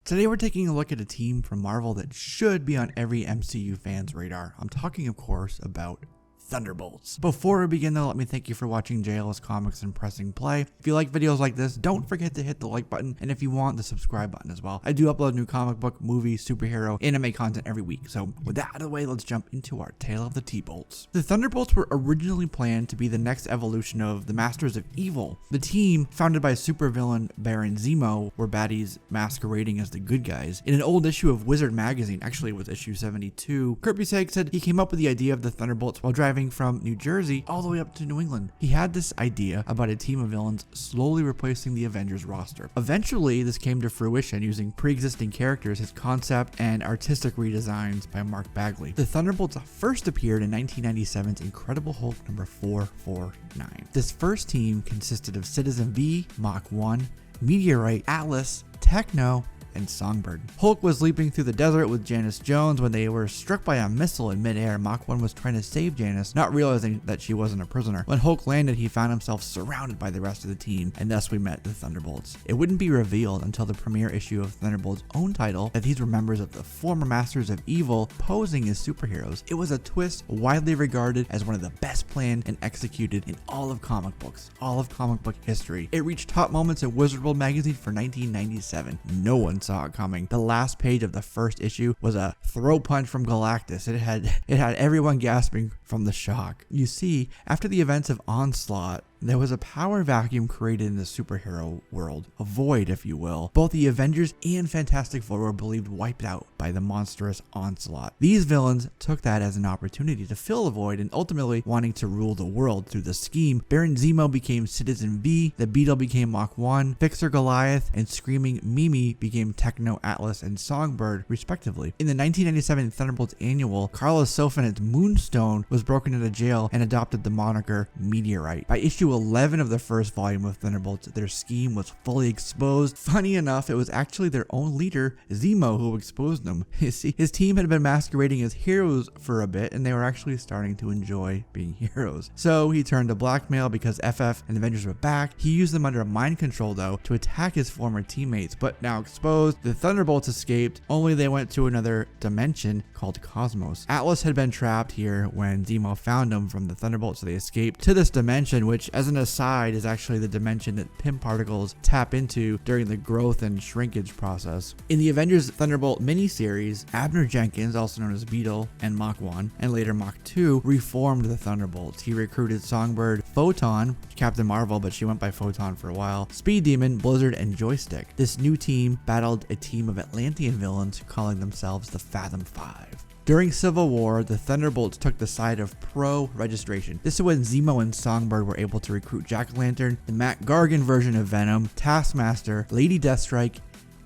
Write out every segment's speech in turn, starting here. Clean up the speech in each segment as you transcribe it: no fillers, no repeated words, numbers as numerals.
Today we're taking a look at a team from Marvel that should be on every MCU fan's radar. I'm talking, of course, about Thunderbolts. Before we begin though, let me thank you for watching JLS Comics and pressing play. If you like videos like this, don't forget to hit the like button, and if you want, the subscribe button as well. I do upload new comic book, movie, superhero, anime content every week, so with that out of the way, let's jump into our tale of the T-Bolts. The Thunderbolts were originally planned to be the next evolution of the Masters of Evil. The team, founded by supervillain Baron Zemo, were baddies masquerading as the good guys. In an old issue of Wizard magazine, actually it was issue 72, Kurt Busiek said he came up with the idea of the Thunderbolts while driving from New Jersey all the way up to New England. He had this idea about a team of villains slowly replacing the Avengers roster. Eventually, this came to fruition using pre-existing characters, his concept, and artistic redesigns by Mark Bagley. The Thunderbolts first appeared in 1997's Incredible Hulk number 449. This first team consisted of Citizen V, Mach 1, Meteorite, Atlas, Techno, and Songbird. Hulk was leaping through the desert with Janice Jones when they were struck by a missile in midair. Mach 1 was trying to save Janice, not realizing that she wasn't a prisoner. When Hulk landed, he found himself surrounded by the rest of the team, and thus we met the Thunderbolts. It wouldn't be revealed until the premiere issue of Thunderbolts' own title that these were members of the former Masters of Evil posing as superheroes. It was a twist widely regarded as one of the best planned and executed in all of comic books, all of comic book history. It reached top moments in Wizard World magazine for 1997. No one saw it coming. The last page of the first issue was a throw punch from Galactus. It had everyone gasping from the shock. You see, after the events of Onslaught, there was a power vacuum created in the superhero world, a void if you will. Both the Avengers and Fantastic Four were believed wiped out by the monstrous Onslaught. These villains took that as an opportunity to fill the void and ultimately wanting to rule the world through the scheme. Baron Zemo became Citizen V, the Beetle became Mach 1, Fixer Goliath, and Screaming Mimi became Techno, Atlas, and Songbird respectively. In the 1997 Thunderbolts annual, Carlos Sofinet's Moonstone was broken into jail and adopted the moniker Meteorite. By issue 11 of the first volume of Thunderbolts, their scheme was fully exposed. Funny enough, it was actually their own leader, Zemo, who exposed them. You see, his team had been masquerading as heroes for a bit, and they were actually starting to enjoy being heroes. So he turned to blackmail because FF and the Avengers were back. He used them under mind control, though, to attack his former teammates. But now exposed, the Thunderbolts escaped, only they went to another dimension called Cosmos. Atlas had been trapped here when Zemo found him from the Thunderbolts, so they escaped to this dimension, which, as an aside, is actually the dimension that Pym particles tap into during the growth and shrinkage process. In the Avengers Thunderbolt miniseries, Abner Jenkins, also known as Beetle and Mach 1, and later Mach 2, reformed the Thunderbolts. He recruited Songbird, Photon, Captain Marvel, but she went by Photon for a while, Speed Demon, Blizzard, and Joystick. This new team battled a team of Atlantean villains calling themselves the Fathom Five. During Civil War, the Thunderbolts took the side of pro-registration. This is when Zemo and Songbird were able to recruit Jack-O-Lantern, the Matt Gargan version of Venom, Taskmaster, Lady Deathstrike,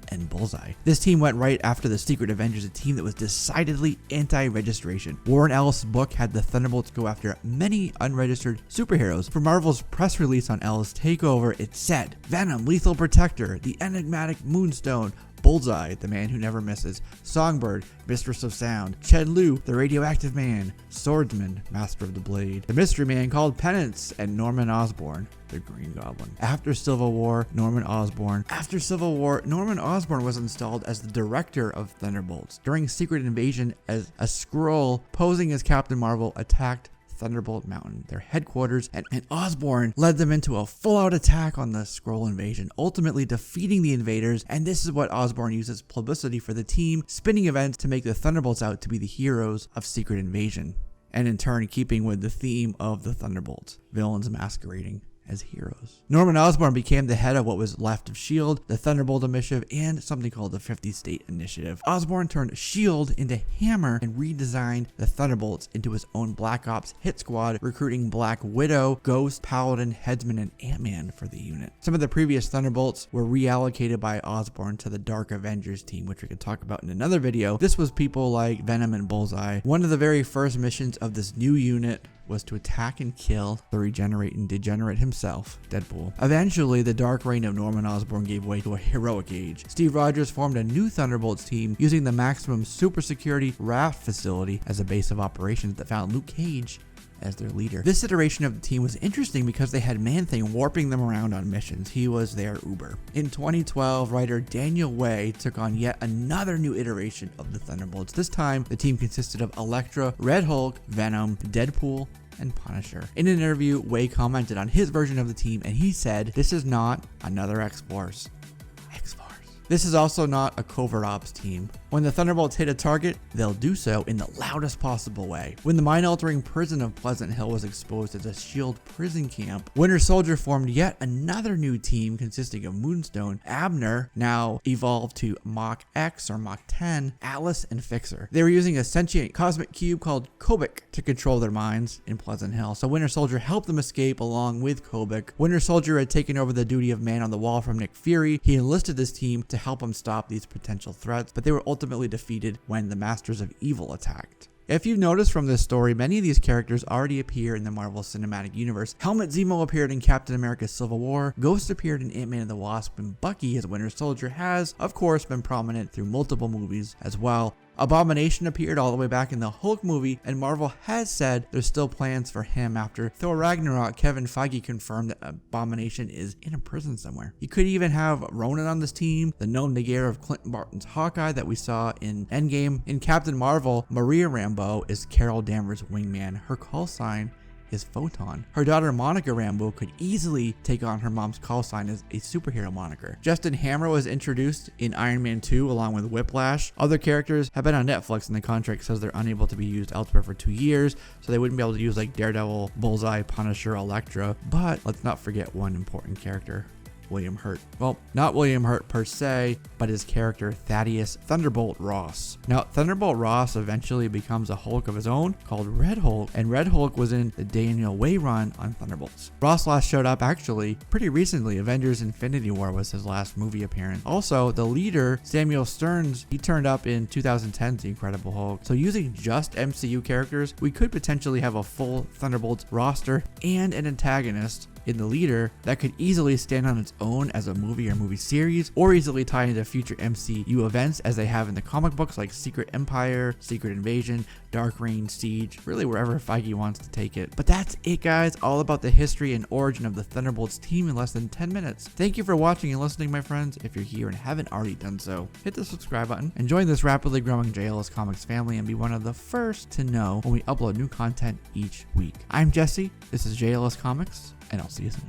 and Bullseye. This team went right after the Secret Avengers, a team that was decidedly anti-registration. Warren Ellis' book had the Thunderbolts go after many unregistered superheroes. For Marvel's press release on Ellis' takeover, it said, Venom, Lethal Protector, the enigmatic Moonstone, Bullseye, the man who never misses, Songbird, Mistress of Sound, Ched Lu, the radioactive man, Swordsman, Master of the Blade, the mystery man called Penance, and Norman Osborn, the Green Goblin. After Civil War, Norman Osborn was installed as the director of Thunderbolts. During Secret Invasion, as a Skrull posing as Captain Marvel attacked Thunderbolt Mountain, their headquarters, and Osborn led them into a full-out attack on the Skrull invasion, ultimately defeating the invaders. And this is what Osborn uses publicity for the team, spinning events to make the Thunderbolts out to be the heroes of Secret Invasion, and in turn keeping with the theme of the Thunderbolts, villains masquerading as heroes. Norman Osborn became the head of what was left of S.H.I.E.L.D., the Thunderbolt Initiative, and something called the 50 State Initiative. Osborn turned S.H.I.E.L.D. into Hammer and redesigned the Thunderbolts into his own Black Ops hit squad, recruiting Black Widow, Ghost, Paladin, Headsman, and Ant-Man for the unit. Some of the previous Thunderbolts were reallocated by Osborn to the Dark Avengers team, which we could talk about in another video. This was people like Venom and Bullseye. One of the very first missions of this new unit was to attack and kill the regenerating degenerate himself, Deadpool. Eventually, the dark reign of Norman Osborn gave way to a heroic age. Steve Rogers formed a new Thunderbolts team using the maximum super security raft facility as a base of operations that found Luke Cage as their leader. This iteration of the team was interesting because they had Man-Thing warping them around on missions. He was their Uber. In 2012, writer Daniel Way took on yet another new iteration of the Thunderbolts. This time, the team consisted of Elektra, Red Hulk, Venom, Deadpool, and Punisher. In an interview, Way commented on his version of the team, and he said, "This is not another X-Force. This is also not a covert ops team. When the Thunderbolts hit a target, they'll do so in the loudest possible way." When the mind-altering prison of Pleasant Hill was exposed as a S.H.I.E.L.D. prison camp, Winter Soldier formed yet another new team consisting of Moonstone, Abner, now evolved to Mach X or Mach 10, Atlas, and Fixer. They were using a sentient cosmic cube called Kobik to control their minds in Pleasant Hill, so Winter Soldier helped them escape along with Kobik. Winter Soldier had taken over the duty of man on the wall from Nick Fury. He enlisted this team to help him stop these potential threats, but they were ultimately defeated when the Masters of Evil attacked. If you've noticed from this story, many of these characters already appear in the Marvel Cinematic Universe. Helmut Zemo appeared in Captain America Civil War, Ghost appeared in Ant-Man and the Wasp, and Bucky as Winter Soldier has, of course, been prominent through multiple movies as well. Abomination appeared all the way back in the Hulk movie, and Marvel has said there's still plans for him. After Thor Ragnarok, Kevin Feige confirmed that Abomination is in a prison somewhere. You could even have Ronan on this team, the known Nagara of Clinton Barton's Hawkeye that we saw in Endgame. In Captain Marvel, Maria Rambeau is Carol Danvers' wingman. Her call sign is Photon. Her daughter Monica Rambeau could easily take on her mom's call sign as a superhero moniker. Justin Hammer was introduced in Iron Man 2 along with Whiplash. Other characters have been on Netflix, and the contract says they're unable to be used elsewhere for 2 years, so they wouldn't be able to use like Daredevil, Bullseye, Punisher, Elektra. But let's not forget one important character: William Hurt. Well, not William Hurt per se, but his character Thaddeus Thunderbolt Ross. Now, Thunderbolt Ross eventually becomes a Hulk of his own called Red Hulk, and Red Hulk was in the Daniel Way run on Thunderbolts. Ross last showed up actually pretty recently. Avengers Infinity War was his last movie appearance. Also, the leader, Samuel Stearns, he turned up in 2010's The Incredible Hulk. So using just MCU characters, we could potentially have a full Thunderbolts roster and an antagonist in the leader that could easily stand on its own as a movie or movie series, or easily tie into future MCU events as they have in the comic books like Secret Empire, Secret Invasion, Dark Reign, Siege, really wherever Feige wants to take it. But that's it, guys, all about the history and origin of the Thunderbolts team in less than 10 minutes. Thank you for watching and listening, my friends. If you're here and haven't already done so, hit the subscribe button and join this rapidly growing JLS Comics family and be one of the first to know when we upload new content each week. I'm Jesse, this is JLS Comics, and I'll see you soon.